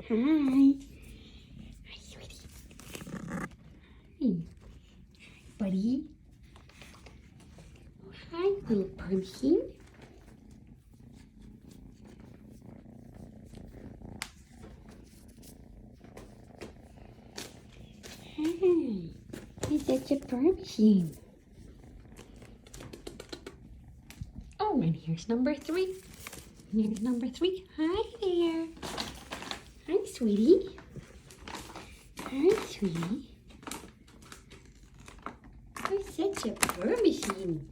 Hi. Hi, sweetie. Hi. Buddy. Oh, hi, little person. Hi. Is that your permission? Oh, and here's number 3. Here's number 3. Hi there. Hi, sweetie. Hi, sweetie. You're such a fur machine.